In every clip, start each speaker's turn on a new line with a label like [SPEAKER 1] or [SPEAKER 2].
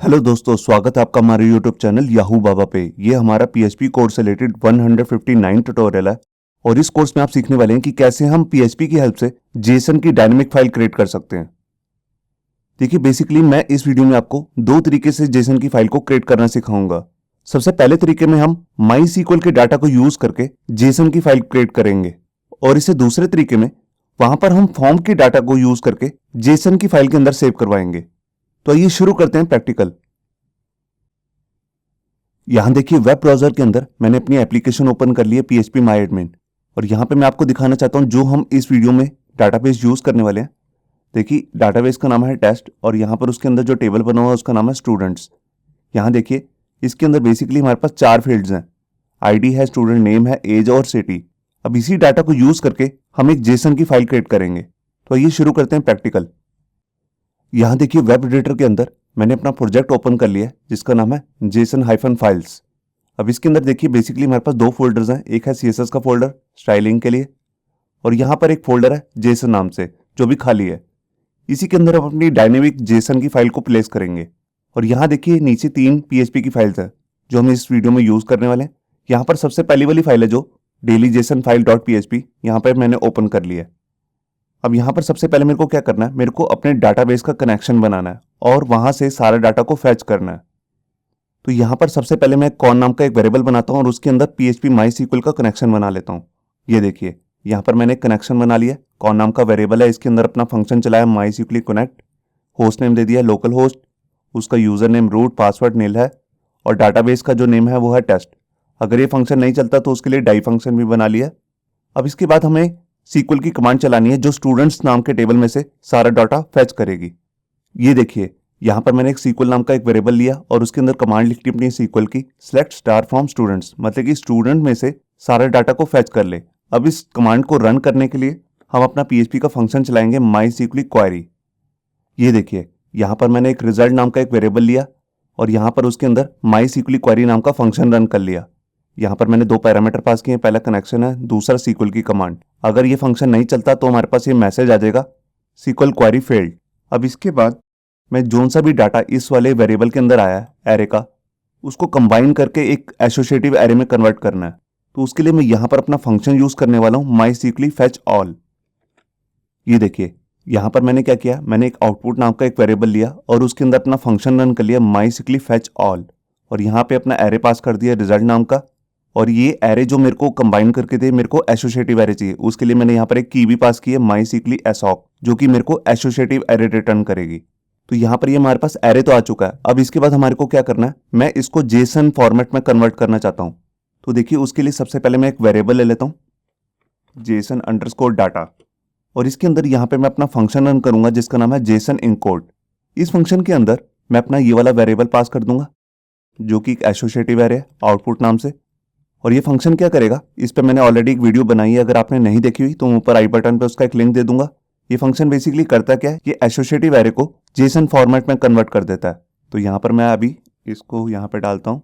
[SPEAKER 1] Hello दोस्तों, स्वागत है आपका हमारे यूट्यूब चैनल याहू बाबा पे। ये हमारा पीएचपी कोर्स से रिलेटेड 159 ट्यूटोरियल है और इस कोर्स में आप सीखने वाले हैं कि कैसे हम पीएचपी की हेल्प से जेसन की डायनेमिक फाइल क्रिएट कर सकते हैं। देखिए, बेसिकली मैं इस वीडियो में आपको दो तरीके से जेसन की फाइल को क्रिएट करना सिखाऊंगा। सबसे पहले तरीके में हम माई के डाटा को यूज करके जेसन की फाइल क्रिएट करेंगे और इसे दूसरे तरीके में वहां पर हम फॉर्म की डाटा को यूज करके जेसन की फाइल के अंदर सेव करवाएंगे। तो आइए शुरू करते हैं प्रैक्टिकल। यहां देखिए, वेब ब्राउजर के अंदर मैंने अपनी एप्लीकेशन ओपन कर ली है PHP माई एडमिन और यहां पे मैं आपको दिखाना चाहता हूं जो हम इस वीडियो में डाटाबेस यूज करने वाले हैं। देखिए, डाटाबेस का नाम है टेस्ट और यहां पर उसके अंदर जो टेबल बना हुआ है उसका नाम है स्टूडेंट्स। यहां देखिए, इसके अंदर बेसिकली हमारे पास 4 फील्ड्स हैं। आईडी है, स्टूडेंट नेम है, एज और सिटी। अब इसी डाटा को यूज करके हम एक जेसन की फाइल क्रिएट करेंगे। तो आइए शुरू करते हैं प्रैक्टिकल। यहां देखिए, वेब एडिटर के अंदर मैंने अपना प्रोजेक्ट ओपन कर लिया है जिसका नाम है JSON-फाइल्स। अब इसके अंदर देखिए, बेसिकली हमारे पास दो फोल्डर्स हैं। एक है CSS का फोल्डर स्टाइलिंग के लिए और यहाँ पर एक फोल्डर है जेसन नाम से जो भी खाली है। इसी के अंदर हम अपनी डायनेमिक जेसन की फाइल को प्लेस करेंगे और यहाँ देखिए नीचे 3 PHP की फाइल्स हैं जो हम इस वीडियो में यूज करने वाले हैं। यहाँ पर सबसे पहली वाली फाइल है जो डेली जेसन फाइल .php, यहाँ पर मैंने ओपन कर लिया है। अब यहाँ पर सबसे पहले मेरे को क्या करना है, मेरे को अपने डाटाबेस का कनेक्शन बनाना है और वहां से सारा डाटा को फैच करना है। तो यहाँ पर सबसे पहले मैं कॉन नाम का एक वेरिएबल बनाता हूँ और उसके अंदर PHP MySQL का कनेक्शन बना लेता हूँ। ये देखिए, यहाँ पर मैंने एक कनेक्शन बना लिया। कॉन नाम का वेरिएबल है, इसके अंदर अपना फंक्शन चलाया MySQL कनेक्ट, होस्ट नेम दे दिया लोकल होस्ट, उसका यूजर नेम रूट, पासवर्ड नील है और डाटाबेस का जो नेम है वो है टेस्ट। अगर ये फंक्शन नहीं चलता तो उसके लिए डाई फंक्शन भी बना लिया। अब इसके बाद हमें SQL की कमांड चलानी है जो स्टूडेंट्स नाम के टेबल में से सारा डाटा फैच करेगी। ये देखिए, यहाँ पर मैंने एक SQL नाम का एक वेरिएबल लिया और उसके अंदर कमांड लिख दी अपनी SQL की select स्टार फ्रॉम स्टूडेंट्स, मतलब कि स्टूडेंट में से सारे डाटा को फैच कर ले। अब इस कमांड को रन करने के लिए हम अपना PHP का फंक्शन चलाएंगे MySQL क्वेरी। ये देखिए, यहाँ पर मैंने एक रिजल्ट नाम का एक वेरिएबल लिया और यहाँ पर उसके अंदर MySQL क्वेरी नाम का फंक्शन रन कर लिया। यहाँ पर मैंने 2 पैरामीटर पास किए, पहला कनेक्शन है, दूसरा SQL की कमांड। अगर ये फंक्शन नहीं चलता तो हमारे पास ये मैसेज आ जाएगा SQL क्वेरी फेल्ड। अब इसके बाद मैं जोन सा भी डाटा इस वाले वेरिएबल के अंदर आया है एरे का, उसको कंबाइन करके एक एसोसिएटिव एरे में कन्वर्ट करना है। तो उसके लिए मैं यहाँ पर अपना फंक्शन यूज करने वाला हूँ MySQL fetch all। ये देखिए, यहाँ पर मैंने क्या किया, मैंने एक आउटपुट नाम का एक वेरिएबल लिया और उसके अंदर अपना फंक्शन रन कर लिया MySQL fetch all और यहाँ पे अपना एरे पास कर दिया रिजल्ट नाम का। और ये एरे जो मेरे को कंबाइन करके दे, मेरे को एसोसिएटिव एरे चाहिए, उसके लिए मैंने यहाँ पर एक की भी पास की है MySQL assoc, जो कि मेरे को एसोसिएटिव एरे रिटर्न करेगी। तो यहाँ पर ये हमारे पास एरे तो आ चुका है। अब इसके बाद हमारे को क्या करना है, मैं इसको जेसन फॉर्मेट में कन्वर्ट करना चाहता हूँ। तो देखिए, उसके लिए सबसे पहले मैं एक वेरिएबल ले लेता हूँ JSON_डाटा और इसके अंदर यहाँ पे मैं अपना फंक्शन रन करूंगा जिसका नाम है जेसन इंकोड। इस फंक्शन के अंदर मैं अपना ये वाला वेरिएबल पास कर दूंगा जो कि एक एसोसिएटिव एरे है आउटपुट नाम से। और ये फंक्शन क्या करेगा, इस पर मैंने ऑलरेडी एक वीडियो बनाई है, अगर आपने नहीं देखी हुई तो मैं ऊपर आई बटन पे उसका एक लिंक दे दूंगा। ये फंक्शन बेसिकली करता क्या है, ये एसोसिएटिव एरे को जेसन फॉर्मेट में कन्वर्ट कर देता है। तो यहाँ पर मैं अभी इसको यहाँ पे डालता हूँ।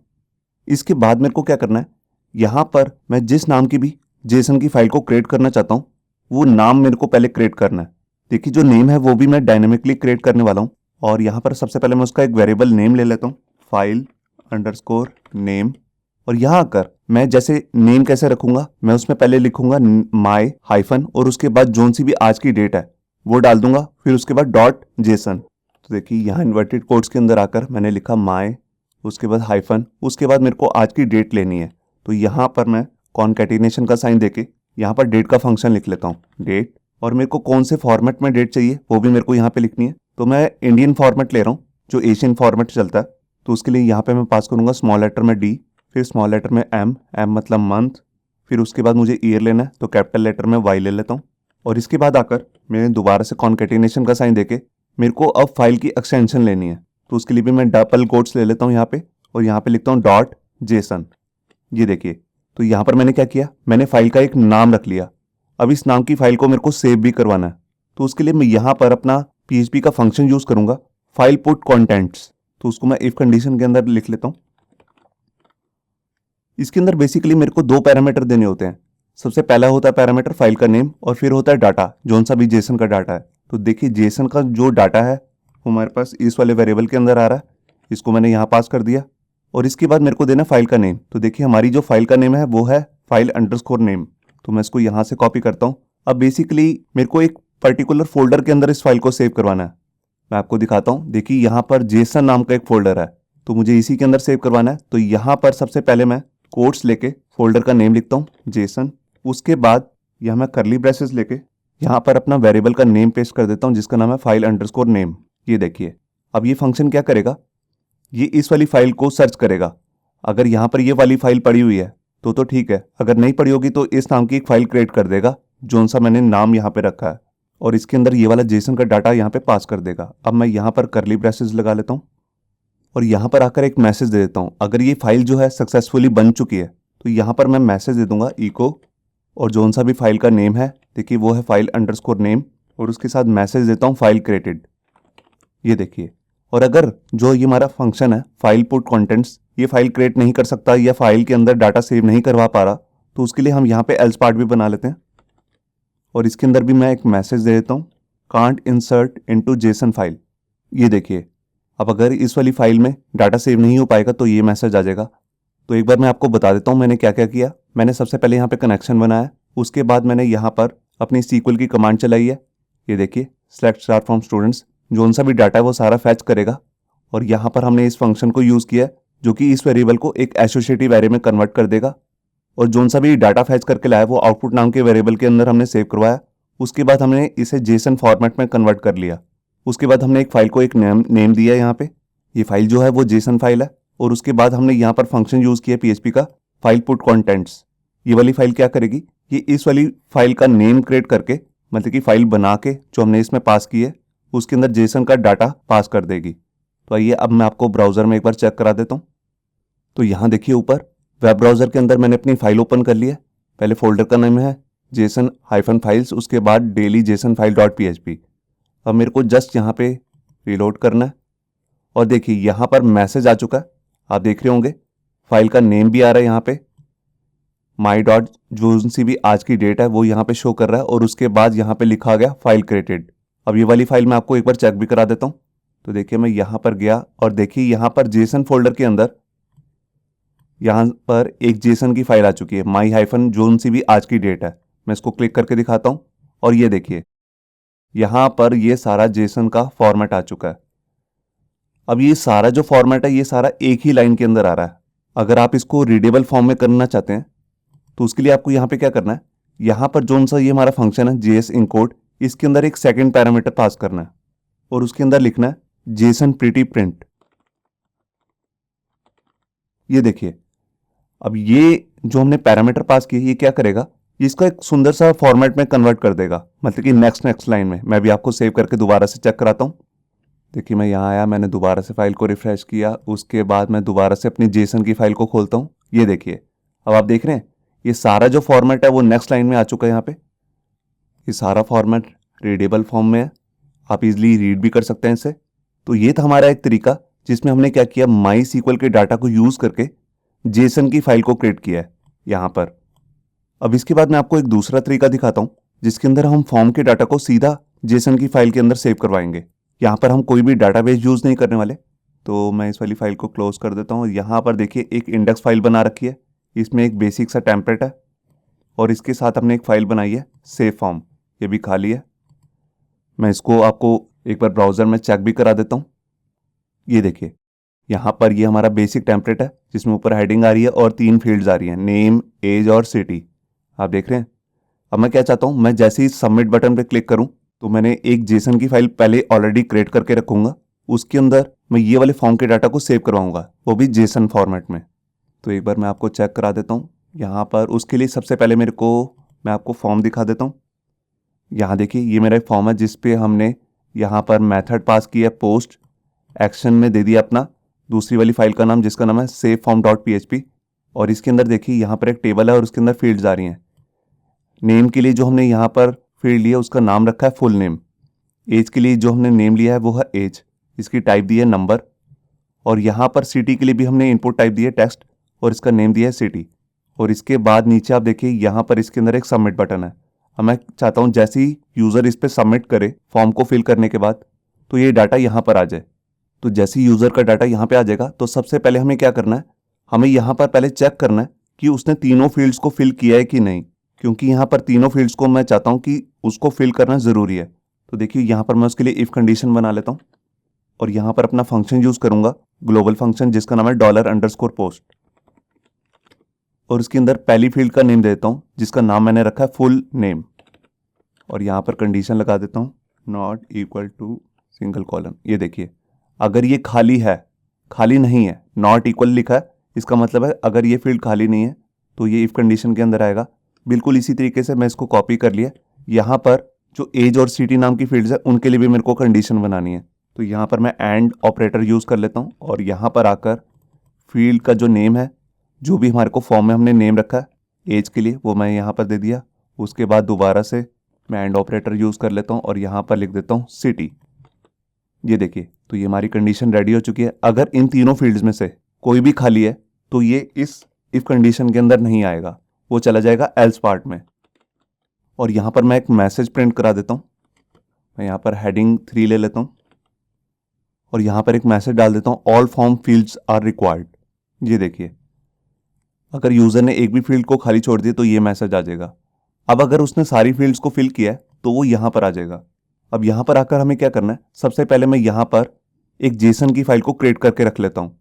[SPEAKER 1] इसके बाद मेरे को क्या करना है, यहाँ पर मैं जिस नाम की भी जेसन की फाइल को क्रिएट करना चाहता हूँ वो नाम मेरे को पहले क्रिएट करना है। देखिए, जो नेम है वो भी मैं डायनेमिकली क्रिएट करने वाला हूँ और यहाँ पर सबसे पहले मैं उसका एक वेरिएबल नेम ले लेता हूँ, file_name। और यहाँ आकर मैं जैसे नेम कैसे रखूंगा, मैं उसमें पहले लिखूंगा माई हाइफन और उसके बाद जोन सी भी आज की डेट है वो डाल दूंगा, फिर उसके बाद .json। तो देखिए, यहाँ इन्वर्टेड कोड्स के अंदर आकर मैंने लिखा माई, उसके बाद हाइफन, उसके बाद मेरे को आज की डेट लेनी है। तो यहाँ पर मैं कॉन्कैटिनेशन का साइन देके यहाँ पर डेट का फंक्शन लिख लेता हूँ डेट, और मेरे को कौन से फॉर्मेट में डेट चाहिए वो भी मेरे को यहाँ पे लिखनी है। तो मैं इंडियन फॉर्मेट ले रहा हूँ जो एशियन फॉर्मेट चलता है। तो उसके लिए यहाँ पे मैं पास करूंगा स्मॉल लेटर में D, फिर स्मॉल लेटर में M मतलब मंथ, फिर उसके बाद मुझे ईयर लेना है तो कैपिटल लेटर में Y ले लेता हूँ। और इसके बाद आकर मैंने दोबारा से कॉन्कैटिनेशन का साइन देके मेरे को अब फाइल की एक्सटेंशन लेनी है। तो उसके लिए भी मैं डबल कोट्स ले लेता हूँ यहाँ पे और यहाँ पे लिखता हूँ .json। ये देखिए, तो यहाँ पर मैंने क्या किया, मैंने फाइल का एक नाम रख लिया। अब इस नाम की फाइल को मेरे को सेव भी करवाना है। तो उसके लिए मैं यहाँ पर अपना PHP का फंक्शन यूज करूंगा फाइल पुट कॉन्टेंट्स। तो उसको मैं इफ कंडीशन के अंदर लिख लेता हूँ। इसके अंदर बेसिकली मेरे को 2 पैरामीटर देने होते हैं। सबसे पहला होता है पैरामीटर फाइल का नेम और फिर होता है डाटा, जोन सा भी जेसन का डाटा है। तो देखिए, जेसन का जो डाटा है वो हमारे पास इस वाले वेरिएबल के अंदर आ रहा है। इसको मैंने यहाँ पास कर दिया और इसके बाद मेरे को देना फाइल का नेम। तो देखिए हमारी जो फाइल का नेम है वो है फाइल अंडरस्कोर नेम। तो मैं इसको यहाँ से कॉपी करता हूँ। अब बेसिकली मेरे को एक पर्टिकुलर फोल्डर के अंदर इस फाइल को सेव करवाना है। मैं आपको दिखाता हूँ। देखिए यहाँ पर जेसन नाम का एक फोल्डर है, तो मुझे इसी के अंदर सेव करवाना है। तो यहाँ पर सबसे पहले मैं कोट्स लेके फोल्डर का नेम लिखता हूँ जेसन। उसके बाद यहाँ मैं करली ब्रेसेस लेके यहाँ पर अपना वेरिएबल का नेम पेस्ट कर देता हूँ जिसका नाम है फाइल अंडरस्कोर नेम। ये देखिए अब ये फंक्शन क्या करेगा, ये इस वाली फाइल को सर्च करेगा। अगर यहाँ पर ये वाली फाइल पड़ी हुई है तो ठीक है, अगर नहीं पड़ी होगी तो इस नाम की एक फाइल क्रिएट कर देगा जोन सा मैंने नाम यहाँ पे रखा है, और इसके अंदर ये वाला जेसन का डाटा यहाँ पे पास कर देगा। अब मैं यहाँ पर करली ब्रेसेस लगा लेता हूँ और यहाँ पर आकर एक मैसेज दे देता हूँ। अगर ये फाइल जो है सक्सेसफुली बन चुकी है तो यहाँ पर मैं मैसेज दे दूंगा इको, और जोन सा भी फाइल का नेम है देखिए वो है फाइल अंडरस्कोर नेम, और उसके साथ मैसेज देता हूँ फाइल क्रिएटेड। ये देखिए, और अगर जो ये हमारा फंक्शन है फाइल पुट कंटेंट्स, ये फाइल क्रिएट नहीं कर सकता या फाइल के अंदर डाटा सेव नहीं करवा पा रहा, तो उसके लिए हम यहाँ पे एल्स पार्ट भी बना लेते हैं। और इसके अंदर भी मैं एक मैसेज दे देता हूँ can't insert into JSON file. ये देखिए अब अगर इस वाली फाइल में डाटा सेव नहीं हो पाएगा तो ये मैसेज आ जाएगा। तो एक बार मैं आपको बता देता हूँ मैंने क्या क्या किया। मैंने सबसे पहले यहाँ पे कनेक्शन बनाया, उसके बाद मैंने यहाँ पर अपनी सीक्वल की कमांड चलाई है। ये देखिए select star from students, zone सा भी डाटा है वो सारा फैच करेगा। और यहाँ पर हमने इस फंक्शन को यूज़ किया है जो कि इस वेरिएबल को एक एसोसिएटिव एरे में कन्वर्ट कर देगा, और जोन सा भी डाटा फैच करके लाया वो आउटपुट नाम के वेरिएबल के अंदर हमने सेव करवाया। उसके बाद हमने इसे जेसन फॉर्मेट में कन्वर्ट कर लिया। उसके बाद हमने एक फाइल को एक नेम दिया यहाँ पे, ये फाइल जो है वो जेसन फाइल है। और उसके बाद हमने यहाँ पर फंक्शन यूज़ किया पीएचपी का फाइल पुट कंटेंट्स। ये वाली फाइल क्या करेगी, ये इस वाली फाइल का नेम क्रिएट करके, मतलब कि फाइल बना के जो हमने इसमें पास की है उसके अंदर जेसन का डाटा पास कर देगी। तो आइए अब मैं आपको ब्राउज़र में एक बार चेक करा देता हूँ। तो यहाँ देखिए ऊपर वेब ब्राउज़र के अंदर मैंने अपनी फाइल ओपन कर ली है। पहले फोल्डर का नाम है जेसन हाइफन फाइल्स, उसके बाद daily JSON file dot PHP। अब मेरे को जस्ट यहाँ पे रीलोड करना है और देखिए यहाँ पर मैसेज आ चुका है, आप देख रहे होंगे। फाइल का नेम भी आ रहा है यहाँ पे, माई डॉट जो सी भी आज की डेट है वो यहाँ पे शो कर रहा है, और उसके बाद यहाँ पे लिखा गया फाइल क्रिएटेड। अब ये वाली फाइल मैं आपको एक बार चेक भी करा देता हूँ। तो देखिए मैं यहाँ पर गया और देखिए यहाँ पर जेसन फोल्डर के अंदर यहाँ पर एक जेसन की फाइल आ चुकी है, माई हाइफन जोन सी भी आज की डेट है। मैं इसको क्लिक करके दिखाता हूँ और ये देखिए यहाँ पर ये सारा जेसन का फॉर्मेट आ चुका है। अब ये सारा जो फॉर्मेट है ये सारा एक ही लाइन के अंदर आ रहा है। अगर आप इसको रीडेबल फॉर्म में करना चाहते हैं तो उसके लिए आपको यहाँ पे क्या करना है, यहाँ पर जोन सा ये हमारा फंक्शन है JS इनकोड, इसके अंदर एक सेकंड पैरामीटर पास करना है और उसके अंदर लिखना है जेसन प्रिटी प्रिंट। ये देखिए अब ये जो हमने पैरामीटर पास किया ये क्या करेगा, इसका एक सुंदर सा फॉर्मेट में कन्वर्ट कर देगा, मतलब कि नेक्स्ट लाइन में। मैं भी आपको सेव करके दोबारा से चेक कराता हूँ। देखिए मैं यहाँ आया, मैंने दोबारा से फाइल को रिफ्रेश किया, उसके बाद मैं दोबारा से अपनी जेसन की फाइल को खोलता हूँ। ये देखिए अब आप देख रहे हैं ये सारा जो फॉर्मेट है वो नेक्स्ट लाइन में आ चुका है। यहाँ पे ये सारा फॉर्मेट रीडेबल फॉर्म में है, आप इजीली रीड भी कर सकते हैं इसे। तो ये था हमारा एक तरीका जिसमें हमने क्या किया, माई सीक्वल के डाटा को यूज़ करके जेसन की फाइल को क्रिएट किया है यहाँ पर। अब इसके बाद मैं आपको एक दूसरा तरीका दिखाता हूँ जिसके अंदर हम फॉर्म के डाटा को सीधा जेसन की फाइल के अंदर सेव करवाएंगे। यहाँ पर हम कोई भी डाटाबेस यूज़ नहीं करने वाले। तो मैं इस वाली फाइल को क्लोज कर देता हूँ। यहाँ पर देखिए एक इंडेक्स फाइल बना रखी है, इसमें एक बेसिक सा टेम्पलेट है और इसके साथ हमने एक फाइल बनाई है सेव फॉर्म, ये भी खाली है। मैं इसको आपको एक बार ब्राउज़र में चेक भी करा देता हूँ। ये देखिए यहाँ पर ये हमारा बेसिक टेम्पलेट है जिसमें ऊपर हेडिंग आ रही है और 3 फील्ड्स आ रही हैं, नेम, एज और सिटी। आप देख रहे हैं। अब मैं क्या चाहता हूँ, मैं जैसे ही सबमिट बटन पे क्लिक करूँ तो मैंने एक जेसन की फाइल पहले ऑलरेडी क्रिएट करके रखूँगा, उसके अंदर मैं ये वाले फॉर्म के डाटा को सेव करवाऊँगा, वो भी जेसन फॉर्मेट में। तो एक बार मैं आपको चेक करा देता हूँ यहाँ पर। उसके लिए सबसे पहले मैं आपको फॉर्म दिखा देता हूँ। यहाँ देखिए ये मेरा एक फॉर्म है जिस पे हमने यहाँ पर मेथड पास किया, पोस्ट एक्शन में दे दिया अपना दूसरी वाली फाइल का नाम जिसका नाम है सेव फॉर्म डॉट PHP। और इसके अंदर देखिए यहाँ पर एक टेबल है और उसके अंदर फील्ड्स आ रही हैं। नेम के लिए जो हमने यहाँ पर फील्ड लिया उसका नाम रखा है फुल नेम। एज के लिए जो हमने नेम लिया है वो है एज, इसकी टाइप दी है नंबर। और यहाँ पर सिटी के लिए भी हमने इनपुट टाइप दी है टेक्स्ट और इसका नेम दिया है सिटी। और इसके बाद नीचे आप देखिए यहाँ पर इसके अंदर एक सबमिट बटन है। अब मैं चाहता हूँ जैसे ही यूज़र इस पर सबमिट करे फॉर्म को फिल करने के बाद तो ये डाटा यहाँ पर आ जाए। तो जैसे यूज़र का डाटा यहाँ पे आ जाएगा तो सबसे पहले हमें क्या करना है, हमें यहाँ पर पहले चेक करना है कि उसने तीनों फील्ड्स को फिल किया है कि नहीं, क्योंकि यहाँ पर तीनों फील्ड्स को मैं चाहता हूँ कि उसको फिल करना ज़रूरी है। तो देखिए यहाँ पर मैं उसके लिए इफ़ कंडीशन बना लेता हूँ और यहाँ पर अपना फंक्शन यूज़ करूँगा, ग्लोबल फंक्शन जिसका नाम है $_पोस्ट, और इसके अंदर पहली फील्ड का नेम देता हूँ जिसका नाम मैंने रखा है फुल नेम, और यहाँ पर कंडीशन लगा देता हूँ not equal to single colon. ये देखिए अगर ये खाली है, खाली नहीं है, नॉट इक्वल लिखा है, इसका मतलब है अगर ये फील्ड खाली नहीं है तो ये इफ़ कंडीशन के अंदर आएगा। बिल्कुल इसी तरीके से मैं इसको कॉपी कर लिया। यहाँ पर जो एज और सिटी नाम की फील्ड्स है उनके लिए भी मेरे को कंडीशन बनानी है, तो यहाँ पर मैं एंड ऑपरेटर यूज़ कर लेता हूँ और यहाँ पर आकर फील्ड का जो नेम है, जो भी हमारे को फॉर्म में हमने नेम रखा है एज के लिए, वो मैं यहाँ पर दे दिया। उसके बाद दोबारा से मैं एंड ऑपरेटर यूज़ कर लेता हूँ और यहाँ पर लिख देता हूँ सिटी। ये देखिए तो ये हमारी कंडीशन रेडी हो चुकी है। अगर इन तीनों फील्ड्स में से कोई भी खाली है तो ये इस इफ़ कंडीशन के अंदर नहीं आएगा, वो चला जाएगा एल्स पार्ट में। और यहाँ पर मैं एक मैसेज प्रिंट करा देता हूँ। मैं यहाँ पर हेडिंग 3 ले लेता हूँ और यहाँ पर एक मैसेज डाल देता हूँ all form fields are required. ये देखिए अगर यूज़र ने एक भी फील्ड को खाली छोड़ दिया तो ये मैसेज आ जाएगा। अब अगर उसने सारी फील्ड्स को फिल किया है तो वो यहाँ पर आ जाएगा। अब यहाँ पर आकर हमें क्या करना है, सबसे पहले मैं यहाँ पर एक जेसन की फाइल को क्रिएट करके रख लेता हूँ।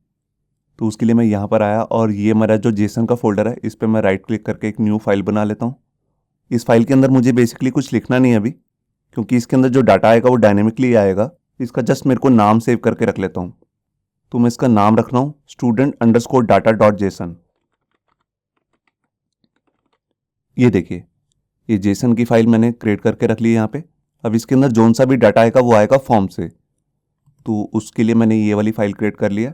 [SPEAKER 1] तो उसके लिए मैं यहाँ पर आया और ये मेरा जो जेसन का फोल्डर है इस पर मैं राइट क्लिक करके एक न्यू फाइल बना लेता हूँ। इस फाइल के अंदर मुझे बेसिकली कुछ लिखना नहीं है अभी, क्योंकि इसके अंदर जो डाटा आएगा वो डायनेमिकली आएगा। इसका जस्ट मेरे को नाम सेव करके रख लेता हूँ। तो मैं इसका नाम रख रहा हूँ student_data.json। ये देखिए ये जेसन की फाइल मैंने क्रिएट करके रख ली है यहाँ पे। अब इसके अंदर जोन सा भी डाटा आएगा वो आएगा फॉर्म से, तो उसके लिए मैंने ये वाली फाइल क्रिएट कर लिया।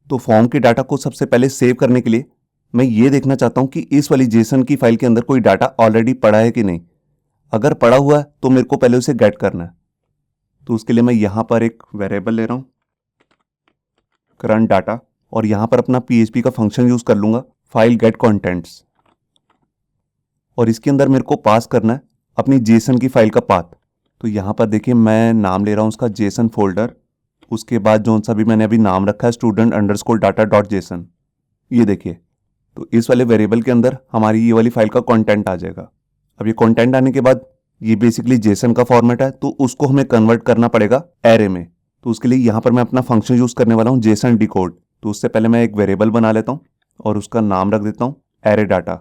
[SPEAKER 1] तो फॉर्म के डाटा को सबसे पहले सेव करने के लिए मैं ये देखना चाहता हूँ कि इस वाली जेसन की फाइल के अंदर कोई डाटा ऑलरेडी पड़ा है कि नहीं। अगर पड़ा हुआ है तो मेरे को पहले उसे गेट करना है। तो उसके लिए मैं यहाँ पर एक वेरिएबल ले रहा हूँ करंट डाटा, और यहाँ पर अपना PHP का फंक्शन यूज़ कर लूँगा फाइल गेट कॉन्टेंट्स, और इसके अंदर मेरे को पास करना है अपनी जेसन की फाइल का पाथ। तो यहाँ पर देखिए मैं नाम ले रहा हूँ उसका जेसन फोल्डर, उसके बाद जो सा भी मैंने अभी नाम रखा है student_data.json। ये देखिए तो इस वाले वेरिएबल के अंदर हमारी ये वाली फाइल का कंटेंट आ जाएगा। अब ये कंटेंट आने के बाद ये बेसिकली जेसन का फॉर्मेट है, तो उसको हमें कन्वर्ट करना पड़ेगा एरे में। तो उसके लिए यहाँ पर मैं अपना फंक्शन यूज़ करने वाला हूँ जेसन डिकोड। तो उससे पहले मैं एक वेरिएबल बना लेता हूँ और उसका नाम रख देता हूँ एरे डाटा,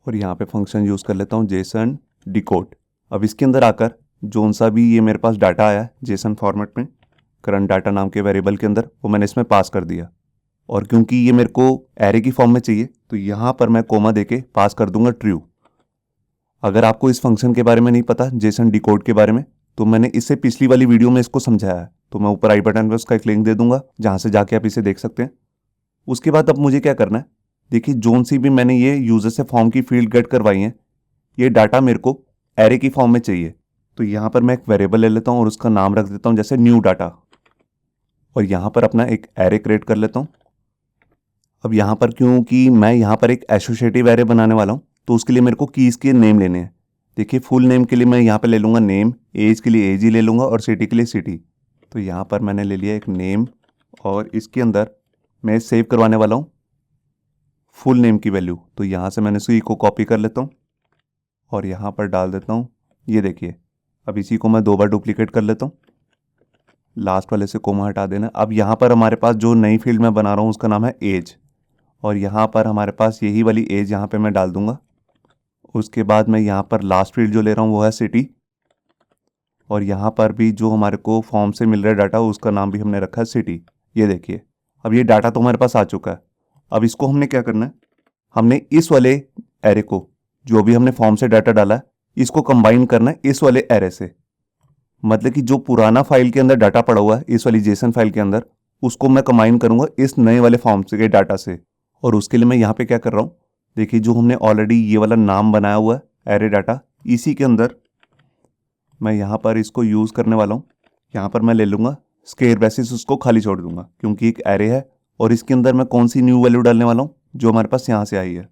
[SPEAKER 1] और यहाँ पे फंक्शन यूज़ कर लेता हूँ जेसन डिकोड। अब इसके अंदर आकर जोन सा भी ये मेरे पास डाटा आया है जेसन फॉर्मेट में करंट डाटा नाम के वेरिएबल के अंदर, वो मैंने इसमें पास कर दिया। और क्योंकि ये मेरे को एरे की फॉर्म में चाहिए तो यहाँ पर मैं कोमा देके पास कर दूंगा ट्रू। अगर आपको इस फंक्शन के बारे में नहीं पता जेसन डिकोड के बारे में, तो मैंने इससे पिछली वाली वीडियो में इसको समझाया है, तो मैं ऊपर आई बटन पर उसका एक लिंक दे दूंगा जहाँ से जाके आप इसे देख सकते हैं। उसके बाद अब मुझे क्या करना है, देखिए जोन सी भी मैंने ये यूज़र से फॉर्म की फील्ड गेट करवाई है, ये डाटा मेरे को एरे की फॉर्म में चाहिए। तो यहाँ पर मैं एक वेरिएबल ले लेता हूँ और उसका नाम रख देता हूँ जैसे न्यू डाटा, और यहाँ पर अपना एक एरे क्रिएट कर लेता हूँ। अब यहाँ पर क्योंकि मैं यहाँ पर एक एसोसिएटिव एरे बनाने वाला हूँ तो उसके लिए मेरे को कीज़ के नेम लेने हैं। देखिए फुल नेम के लिए मैं यहाँ पर ले लूँगा नेम, एज के लिए एज ही ले लूँगा और सिटी के लिए सिटी। तो यहाँ पर मैंने ले लिया एक नेम और इसके अंदर मैं सेव करवाने वाला हूँ फुल नेम की वैल्यू। तो यहाँ से मैंने इसी को कॉपी कर लेता हूँ और यहाँ पर डाल देता हूँ। ये देखिए अब इसी को मैं 2 बार डुप्लीकेट कर लेता हूँ, लास्ट वाले से कोमा हटा देना। अब यहाँ पर हमारे पास जो नई फील्ड मैं बना रहा हूँ उसका नाम है एज, और यहाँ पर हमारे पास यही वाली एज यहाँ पे मैं डाल दूँगा। उसके बाद मैं यहाँ पर लास्ट फील्ड जो ले रहा हूँ वो है सिटी, और यहाँ पर भी जो हमारे को फॉर्म से मिल रहा है डाटा उसका नाम भी हमने रखा है सिटी। ये देखिए अब ये डाटा तो हमारे पास आ चुका है। अब इसको हमने क्या करना है, हमने इस वाले एरे को जो भी हमने फॉर्म से डाटा डाला है इसको कंबाइन करना है इस वाले एरे से। मतलब कि जो पुराना फाइल के अंदर डाटा पड़ा हुआ है इस वाली जेसन फाइल के अंदर, उसको मैं कंबाइन करूंगा इस नए वाले फॉर्म से के डाटा से। और उसके लिए मैं यहाँ पे क्या कर रहा हूँ, देखिए जो हमने ऑलरेडी ये वाला नाम बनाया हुआ है एरे डाटा, इसी के अंदर मैं यहाँ पर इसको यूज़ करने वाला हूँ। यहाँ पर मैं ले लूँगा स्क्वायर ब्रैकेट्स, उसको खाली छोड़ दूंगा क्योंकि एक एरे है, और इसके अंदर मैं कौन सी न्यू वैल्यू डालने वाला हूँ जो हमारे पास यहाँ से आई है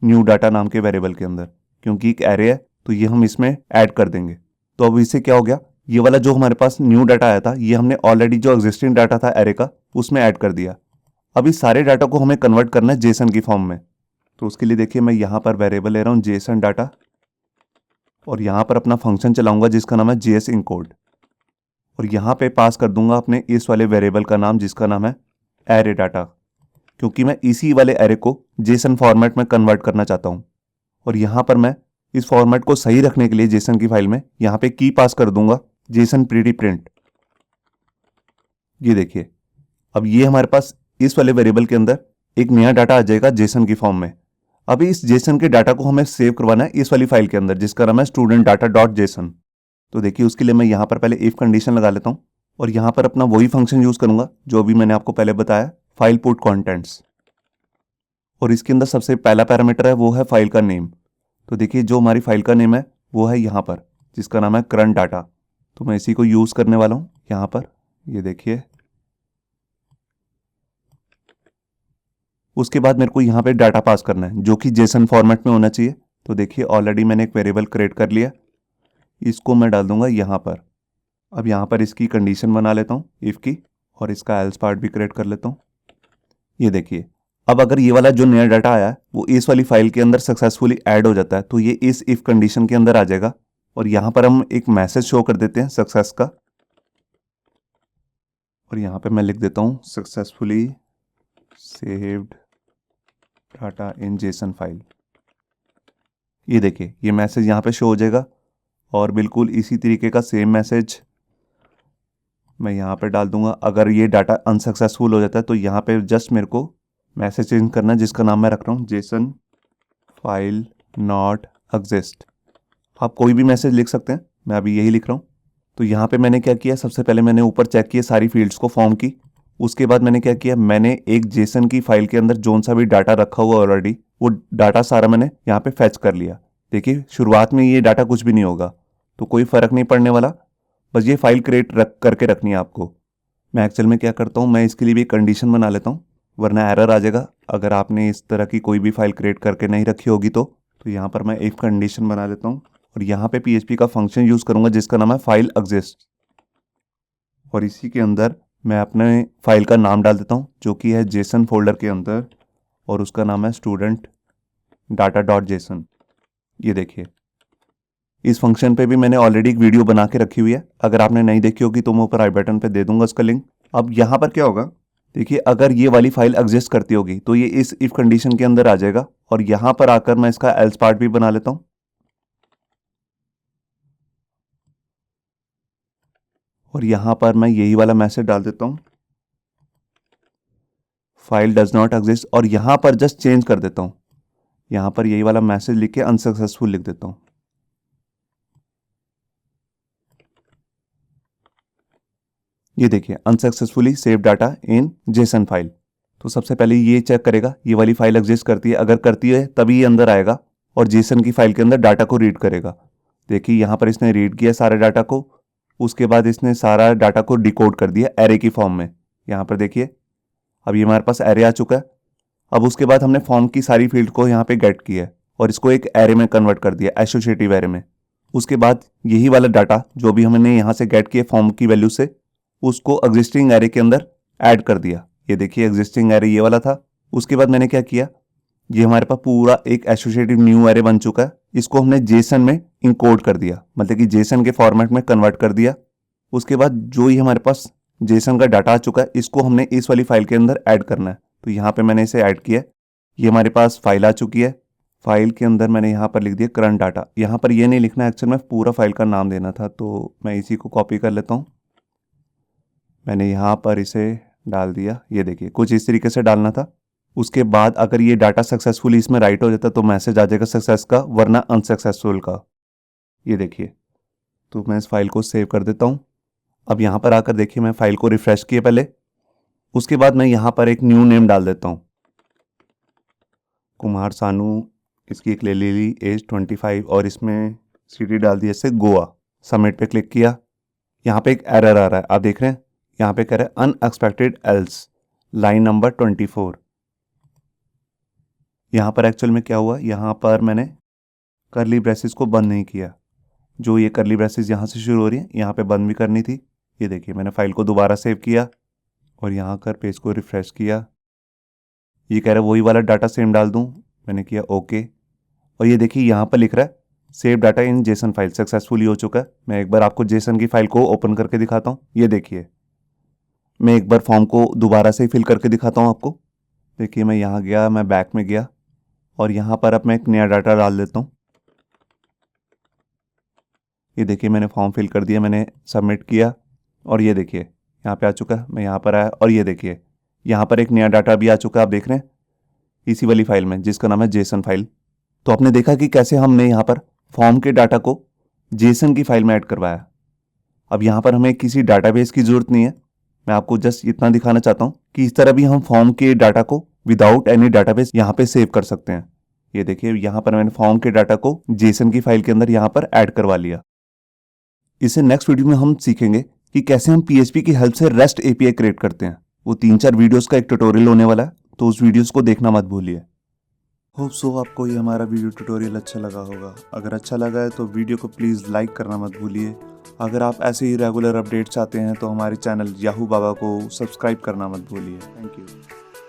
[SPEAKER 1] न्यू डाटा नाम के वेरिएबल के अंदर, क्योंकि एक एरे है तो ये हम इसमें ऐड कर देंगे। तो अब इससे क्या हो गया, ये वाला जो हमारे पास न्यू डाटा आया था ये हमने ऑलरेडी जो एग्जिस्टिंग डाटा था एरे का उसमें ऐड कर दिया। अब इस सारे डाटा को हमें कन्वर्ट करना है जेसन की फॉर्म में। तो उसके लिए देखिए मैं यहाँ पर वेरिएबल ले रहा हूँ जेसन डाटा और यहाँ पर अपना फंक्शन चलाऊंगा जिसका नाम है जेएस इनकोड और यहाँ पे पास कर दूंगा अपने इस वाले वेरिएबल का नाम जिसका नाम है एरे डाटा, क्योंकि मैं इसी वाले एरे को जेसन फॉर्मेट में कन्वर्ट करना चाहता हूँ। और यहाँ पर मैं इस फॉर्मेट को सही रखने के लिए जेसन की फाइल में यहाँ पे की पास कर दूंगा जेसन प्रीटी प्रिंट। ये देखिए अब ये हमारे पास इस वाले वेरिएबल के अंदर एक नया डाटा आ जाएगा जेसन की फॉर्म में। अभी इस जेसन के डाटा को हमें सेव करवाना है इस वाली फाइल के अंदर जिसका नाम है स्टूडेंट डाटा डॉट जेसन। तो देखिए उसके लिए मैं यहाँ पर पहले इफ कंडीशन लगा लेता हूँ और यहाँ पर अपना वही फंक्शन यूज करूंगा जो अभी मैंने आपको पहले बताया, फाइल पुट कॉन्टेंट्स। और इसके अंदर सबसे पहला पैरामीटर है वो है फाइल का नेम। तो देखिए जो हमारी फाइल का नेम है वो है यहाँ पर जिसका नाम है करंट डाटा। तो मैं इसी को यूज करने वाला हूँ यहाँ पर। ये देखिए उसके बाद मेरे को यहाँ पे डाटा पास करना है जो कि जेसन फॉर्मेट में होना चाहिए। तो देखिए ऑलरेडी मैंने एक वेरिएबल क्रिएट कर लिया, इसको मैं डाल दूंगा यहाँ पर। अब यहाँ पर इसकी कंडीशन बना लेता हूँ इफ़ की और इसका एल्स पार्ट भी क्रिएट कर लेता हूँ। ये देखिए अब अगर ये वाला जो नया डाटा आया है वो इस वाली फाइल के अंदर सक्सेसफुली ऐड हो जाता है तो ये इस इफ कंडीशन के अंदर आ जाएगा और यहाँ पर हम एक मैसेज शो कर देते हैं सक्सेस का। और यहाँ पे मैं लिख देता हूँ successfully saved data in JSON file. ये देखिए ये मैसेज यहाँ पे शो हो जाएगा और बिल्कुल इसी तरीके का सेम मैसेज मैं यहाँ पे डाल दूंगा। अगर ये डाटा अनसक्सेसफुल हो जाता है तो यहाँ पे जस्ट मेरे को मैसेज चेंज करना है जिसका नाम मैं रख रहा हूँ जेसन फाइल नॉट एग्जिस्ट। आप कोई भी मैसेज लिख सकते हैं, मैं अभी यही लिख रहा हूँ। तो यहाँ पे मैंने क्या किया, सबसे पहले मैंने ऊपर चेक किया सारी फील्ड्स को फॉर्म की। उसके बाद मैंने क्या किया, मैंने एक जेसन की फाइल के अंदर जोन सा भी डाटा रखा हुआ ऑलरेडी वो डाटा सारा मैंने यहाँ पे फैच कर लिया। देखिए शुरुआत में ये डाटा कुछ भी नहीं होगा तो कोई फ़र्क नहीं पड़ने वाला, बस ये फाइल क्रिएट करके रखनी है आपको। मैं एक्चुअल में क्या करता हूँ, मैं इसके लिए भी एक कंडीशन बना लेता हूँ वरना एरर आ जाएगा अगर आपने इस तरह की कोई भी फाइल क्रिएट करके नहीं रखी होगी तो यहाँ पर मैं इफ कंडीशन बना लेता हूँ और यहाँ पे PHP का फंक्शन यूज़ करूँगा जिसका नाम है फाइल एग्जिस्ट। और इसी के अंदर मैं अपने फाइल का नाम डाल देता हूँ जो कि है जेसन फोल्डर के अंदर और उसका नाम है स्टूडेंट डाटा डॉट जेसन। ये देखिए इस फंक्शन पे भी मैंने ऑलरेडी एक वीडियो बना के रखी हुई है, अगर आपने नहीं देखी होगी तो मैं ऊपर आई बटन पे दे दूंगा उसका लिंक। अब यहाँ पर क्या होगा, देखिए अगर ये वाली फाइल एग्जिस्ट करती होगी तो ये इस इफ कंडीशन के अंदर आ जाएगा और यहाँ पर आकर मैं इसका एल्स पार्ट भी बना लेता हूँ। और यहाँ पर मैं यही वाला मैसेज डाल देता हूँ फाइल डज नॉट एग्जिस्ट और यहाँ पर जस्ट चेंज कर देता हूँ, यहाँ पर यही वाला मैसेज लिख के अनसक्सेसफुल लिख देता हूँ। ये देखिए unsuccessfully save data in JSON file. तो सबसे पहले ये चेक करेगा ये वाली फाइल एग्जिस्ट करती है, अगर करती है तभी ये अंदर आएगा और जेसन की फाइल के अंदर डाटा को रीड करेगा। देखिए यहाँ पर इसने रीड किया सारे डाटा को, उसके बाद इसने सारा डाटा को डिकोड कर दिया एरे की फॉर्म में। यहाँ पर देखिए अब ये हमारे पास एरे आ चुका है। अब उसके बाद हमने फॉर्म की सारी फील्ड को यहाँ पे गेट किया है और इसको एक एरे में कन्वर्ट कर दिया, एसोसिएटिव एरे में। उसके बाद यही वाला डाटा जो भी हमने यहाँ से गेट किया फॉर्म की वैल्यू से उसको एग्जिस्टिंग एरे के अंदर ऐड कर दिया। ये देखिए एग्जिस्टिंग एरे ये वाला था। उसके बाद मैंने क्या किया, ये हमारे पास पूरा एक एसोसिएटिव न्यू एरे बन चुका है, इसको हमने जेसन में इंकोड कर दिया, मतलब कि जेसन के फॉर्मेट में कन्वर्ट कर दिया। उसके बाद जो ही हमारे पास जेसन का डाटा आ चुका है इसको हमने इस वाली फाइल के अंदर ऐड करना है। तो यहाँ पे मैंने इसे ऐड किया, ये हमारे पास फाइल आ चुकी है। फाइल के अंदर मैंने यहाँ पर लिख दिया करंट डाटा। यहाँ पर ये नहीं लिखना, एक्चुअल में पूरा फाइल का नाम देना था तो मैं इसी को कॉपी कर लेता हूँ। मैंने यहाँ पर इसे डाल दिया, ये देखिए कुछ इस तरीके से डालना था। उसके बाद अगर ये डाटा सक्सेसफुली इसमें राइट हो जाता तो मैसेज आ जाएगा सक्सेस का, वरना अनसक्सेसफुल का। ये देखिए तो मैं इस फाइल को सेव कर देता हूँ। अब यहाँ पर आकर देखिए मैं फाइल को रिफ्रेश किया पहले, उसके बाद मैं यहाँ पर एक न्यू नेम डाल देता हूँ कुमार सानू, इसकी एक ले ली एज 25 और इसमें सिटी डाल दिया जैसे गोवा। सबमिट पे क्लिक किया, यहाँ पे एक एरर आ रहा है, आप देख रहे हैं यहाँ पे कह रहा है अनएक्सपेक्टेड एल्स लाइन नंबर 24। यहाँ पर एक्चुअल में क्या हुआ, यहाँ पर मैंने कर्ली ब्रेसेस को बंद नहीं किया, जो ये करली ब्रेसेस यहाँ से शुरू हो रही है यहाँ पे बंद भी करनी थी। ये देखिए मैंने फाइल को दोबारा सेव किया और यहाँ कर पेज को रिफ्रेश किया। ये कह रहा है वही वाला डाटा सेम डाल दूँ, मैंने किया ओके। और ये देखिए यहाँ पर लिख रहा है save data in JSON file successfully हो चुका है। मैं एक बार आपको जेसन की फाइल को ओपन करके दिखाता हूँ। ये देखिए मैं एक बार फॉर्म को दोबारा से फिल करके दिखाता हूँ आपको। देखिए मैं यहाँ गया, मैं बैक में गया और यहाँ पर अब मैं एक नया डाटा डाल देता हूँ। ये देखिए मैंने फॉर्म फिल कर दिया, मैंने सबमिट किया और ये देखिए यहाँ पे आ चुका है। मैं यहाँ पर आया और ये देखिए यहाँ पर एक नया डाटा भी आ चुका है, आप देख रहे हैं इसी वाली फाइल में जिसका नाम है जेसन फाइल। तो आपने देखा कि कैसे हमने यहाँ पर फॉर्म के डाटा को जेसन की फाइल में ऐड करवाया। अब यहाँ पर हमें किसी डाटाबेस की ज़रूरत नहीं है। मैं आपको जस्ट इतना दिखाना चाहता हूँ कि इस तरह भी हम फॉर्म के डाटा को विदाउट एनी डाटाबेस यहाँ पे सेव कर सकते हैं। ये देखिए यहाँ पर मैंने फॉर्म के डाटा को जेसन की फाइल के अंदर यहाँ पर ऐड करवा लिया। इसे नेक्स्ट वीडियो में हम सीखेंगे कि कैसे हम PHP की हेल्प से REST API क्रिएट करते हैं। वो 3-4 वीडियोस का एक ट्यूटोरियल होने वाला है, तो उस वीडियोस को देखना मत भूलिए। होप सो आपको ये हमारा वीडियो ट्यूटोरियल अच्छा लगा होगा। अगर अच्छा लगा है तो वीडियो को प्लीज़ लाइक करना मत भूलिए। अगर आप ऐसे ही रेगुलर अपडेट चाहते हैं तो हमारे चैनल याहू बाबा को सब्सक्राइब करना मत भूलिए। Thank you.